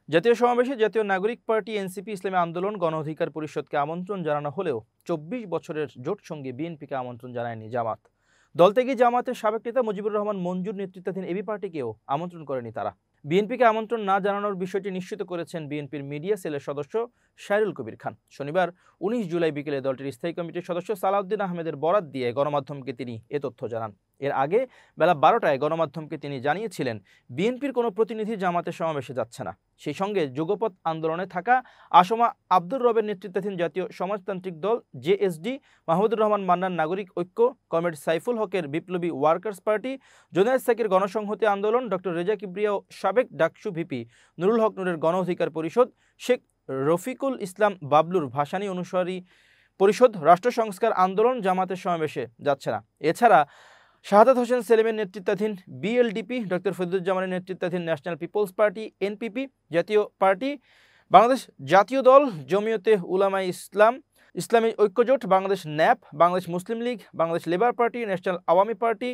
জাতীয় সমাবেশে জাতীয় নাগরিক পার্টি, এনসিপি, ইসলামী আন্দোলন, গণ অধিকার পরিষদকে আমন্ত্রণ জানানো হলেও ২৪ বছরের জোট সঙ্গী বিএনপিকে আমন্ত্রণ জানায়নি জামাত। দল থেকে জামাতের সাবেক নেতা মুজিবুর রহমান মঞ্জুর নেতৃত্বাধীন এবি পার্টিকেও আমন্ত্রণ করেনি তারা। বিএনপিকে আমন্ত্রণ না জানানোর বিষয়টি নিশ্চিত করেছেন বিএনপির মিডিয়া সেলের সদস্য শায়রুল কবির খান। শনিবার ১৯ জুলাই বিকেলে দলটির স্থায়ী কমিটির সদস্য সালাউদ্দিন আহমেদের বরাত দিয়ে গণমাধ্যমকে তিনি এ তথ্য জানান। এর আগে বেলা ১২টায় গণমাধ্যমকে তিনি জানিয়েছিলেন, বিএনপির কোনো প্রতিনিধি জামাতের সমাবেশে যাচ্ছে না। সেই সঙ্গে যুগপৎ আন্দোলনে থাকা আসমা আব্দুর রবের নেতৃত্বাধীন জাতীয় সমাজতান্ত্রিক দল জেএসডি, মাহমুদুর রহমান মান্নান নাগরিক ঐক্য, কমরেড সাইফুল হকের বিপ্লবী ওয়ার্কার্স পার্টি, জুনায়েদ সাকির গণসংহতি আন্দোলন, ডক্টর রেজা কিবরিয়া ও সাবেক ডাকসু ভিপি নুরুল হক নূরের গণ অধিকার পরিষদ, শেখ রফিকুল ইসলাম বাবলুর ভাসানী অনুসারী পরিষদ, রাষ্ট্র সংস্কার আন্দোলন জামাতের সমাবেশে যাচ্ছে না। এছাড়া শাহাদাত হোসেন সেলিমের নেতৃত্বাধীন বিএলডিপি, ডক্টর ফজলুজ্জামানের নেতৃত্বাধীন national peoples party NPP, Jatiya party, Bangladesh Jatiya Dal, Jamiate Ulamaye Islam, Islami Oikyajote, Bangladesh NAP, Bangladesh Muslim league, Bangladesh labour party, national Awami party,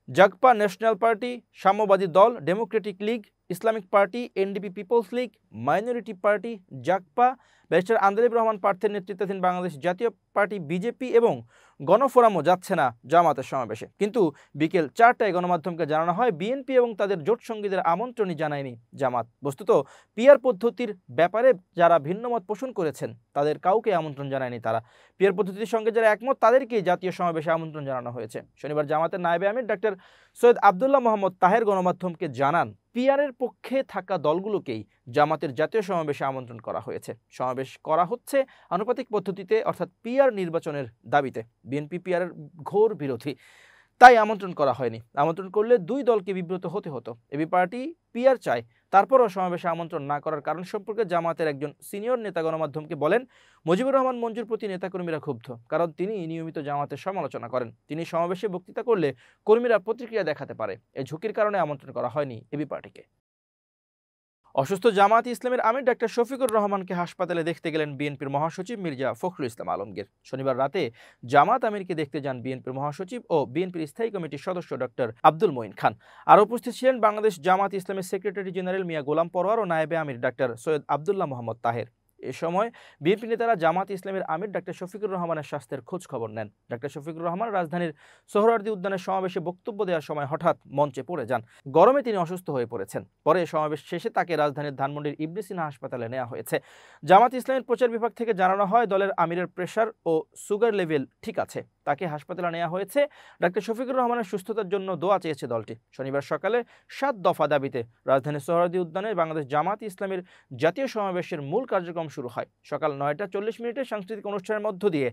Jagpa national party, Samyabadi Dal, democratic league, Islamic party, NDP peoples league, minority party, Jagpa, barrister Andalib Rahman পার্থের নেতৃত্বাধীন বাংলাদেশ জাতীয় পার্টি বিজেপি এবং গণফোরামও যাচ্ছে না জামাতের সমাবেশে। কিন্তু বিকেল ৪টায় গণমাধ্যমকে জানানো হয়, বিএনপি এবং তাদের জোট সঙ্গীদের আমন্ত্রণই জানায়নি জামাত। বস্তুত পিআর পদ্ধতির ব্যাপারে যারা ভিন্নমত পোষণ করেছেন তাদের কাউকে আমন্ত্রণ জানায়নি তারা। পিআর পদ্ধতির সঙ্গে যারা একমত তাদেরকেই জাতীয় সমাবেশে আমন্ত্রণ জানানো হয়েছে। শনিবার জামাতের নায়েবে আমির ডক্টর সৈয়দ আবদুল্লাহ মোহাম্মদ তাহের গণমাধ্যমকে জানান, পিআরের পক্ষে থাকা দলগুলোকেই জামাতের জাতীয় সমাবেশে আমন্ত্রণ করা হয়েছে। সমাবেশ করা হচ্ছে আনুপাতিক পদ্ধতিতে, অর্থাৎ পিআর নির্বাচনের দাবিতে। বিএনপি পিআরের ঘোর বিরোধী, তাই আমন্ত্রণ করা হয়নি। আমন্ত্রণ করলে দুই দলকে বিব্রত হতে হতো। এবি পার্টি পিআর চায়, তারপরও সমাবেশে আমন্ত্রণ না করার কারণ সম্পর্কে জামাতের একজন সিনিয়র নেতা গণমাধ্যমকে বলেন, মুজিবুর রহমান মঞ্জুর প্রতি নেতাকর্মীরা ক্ষুব্ধ, কারণ তিনি নিয়মিত জামাতের সমালোচনা করেন। তিনি সমাবেশে বক্তৃতা করলে কর্মীরা প্রতিক্রিয়া দেখাতে পারে। এই ঝুঁকির কারণে আমন্ত্রণ করা হয়নি এবি পার্টিকে। অসুস্থ জামায়াতে ইসলামের আমির ডক্টর শফিকুর রহমানকে হাসপাতালে দেখতে গেলেন বিএনপির মহাসচিব মির্জা ফখরুল ইসলাম আলমগীর। শনিবার রাতে জামায়াত আমিরকে দেখতে যান বিএনপির মহাসচিব ও বিএনপির স্থায়ী কমিটির সদস্য ডক্টর আব্দুল মঈন খান। আর উপস্থিত ছিলেন বাংলাদেশ জামায়াত ইসলামের সেক্রেটারি জেনারেল মিয়া গোলাম পরোয়ার ও নায়েবে আমির ডক্টর সৈয়দ আবদুল্লাহ মোহাম্মদ তাহের। এ সময় বিএনপি নেতারা জামায়াত ইসলামের আমির ডক্টর শফিকুর রহমানের স্বাস্থ্যের খোঁজ খবর নেন। ডক্টর শফিকুর রহমান রাজধানীর সোহরাওয়ার্দী উদ্যানের সমাবেশে বক্তব্য দেওয়ার সময় হঠাৎ মঞ্চে পড়ে যান। গরমে তিনি অসুস্থ হয়ে পড়েছেন। পরে সমাবেশ শেষে তাকে রাজধানীর ধানমন্ডির ইবনে সিনা হাসপাতালে নেওয়া হয়েছে। জামায়াত ইসলামের প্রচার বিভাগ থেকে জানানো হয়, দলের আমিরের প্রেশার ও সুগার লেভেল ঠিক আছে, তাকে হাসপাতালে নেওয়া হয়েছে। ডক্টর শফিকুর রহমানের সুস্থতার জন্য দোয়া চেয়েছে দলটি। শনিবার সকালে ৭ দফা দাবিতে রাজধানীর সোহরাওয়ার্দী উদ্যানে বাংলাদেশ জামায়াত ইসলামের জাতীয় সমাবেশের মূল কার্যক্রম শুরু হয়। সকাল ৯টা ৪০ মিনিটে সাংস্কৃতিক অনুষ্ঠানের মধ্য দিয়ে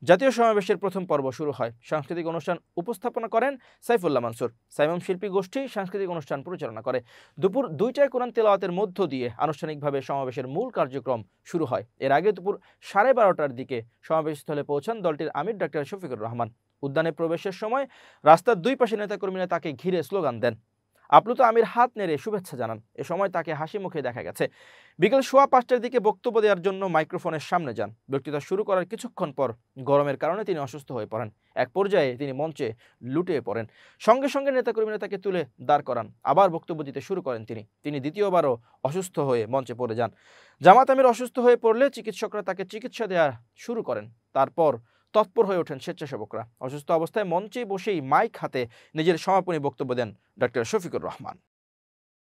জাতীয় সমাবেশের প্রথম পর্ব শুরু হয়। সাংস্কৃতিক অনুষ্ঠান উপস্থাপনা করেন সাইফুল্লাহ মানসুর। সাইমম শিল্পী গোষ্ঠী সাংস্কৃতিক অনুষ্ঠান পরিচালনা করে। দুপুর ২টায় কোরআন তেলাওয়াতের মধ্য দিয়ে আনুষ্ঠানিকভাবে সমাবেশের মূল কার্যক্রম শুরু হয়। এর আগে দুপুর ১২:৩০টার দিকে সমাবেশস্থলে পৌঁছান দলটির আমির ডক্টর শফিকুর রহমান। উদ্যানে প্রবেশের সময় রাস্তার দুই পাশে নেতাকর্মীরা তাকে ঘিরে স্লোগান দেন। আপ্লুত আমির হাত নেড়ে শুভেচ্ছা জানান। এ সময় তাকে হাসি মুখে দেখা গেছে। বিকেল ৫:১৫টার দিকে বক্তব্য দেওয়ার জন্য মাইক্রোফোনের সামনে যান। বক্তৃতা শুরু করার কিছুক্ষণ পর গরমের কারণে তিনি অসুস্থ হয়ে পড়েন। এক পর্যায়ে তিনি মঞ্চে লুটিয়ে পড়েন। সঙ্গে সঙ্গে নেতাকর্মীরা তাকে তুলে দাঁড় করান। আবার বক্তব্য দিতে শুরু করেন তিনি দ্বিতীয়বারও অসুস্থ হয়ে মঞ্চে পড়ে যান। জামায়াত আমির অসুস্থ হয়ে পড়লে চিকিৎসকরা তাকে চিকিৎসা দেওয়া শুরু করেন। তারপর তৎপর হয়ে ওঠেন স্বেচ্ছাসেবকরা। অসুস্থ অবস্থায় মঞ্চে বসেই মাইক হাতে নিজের সমাপনী বক্তব্য দেন ডক্টর শফিকুর রহমান।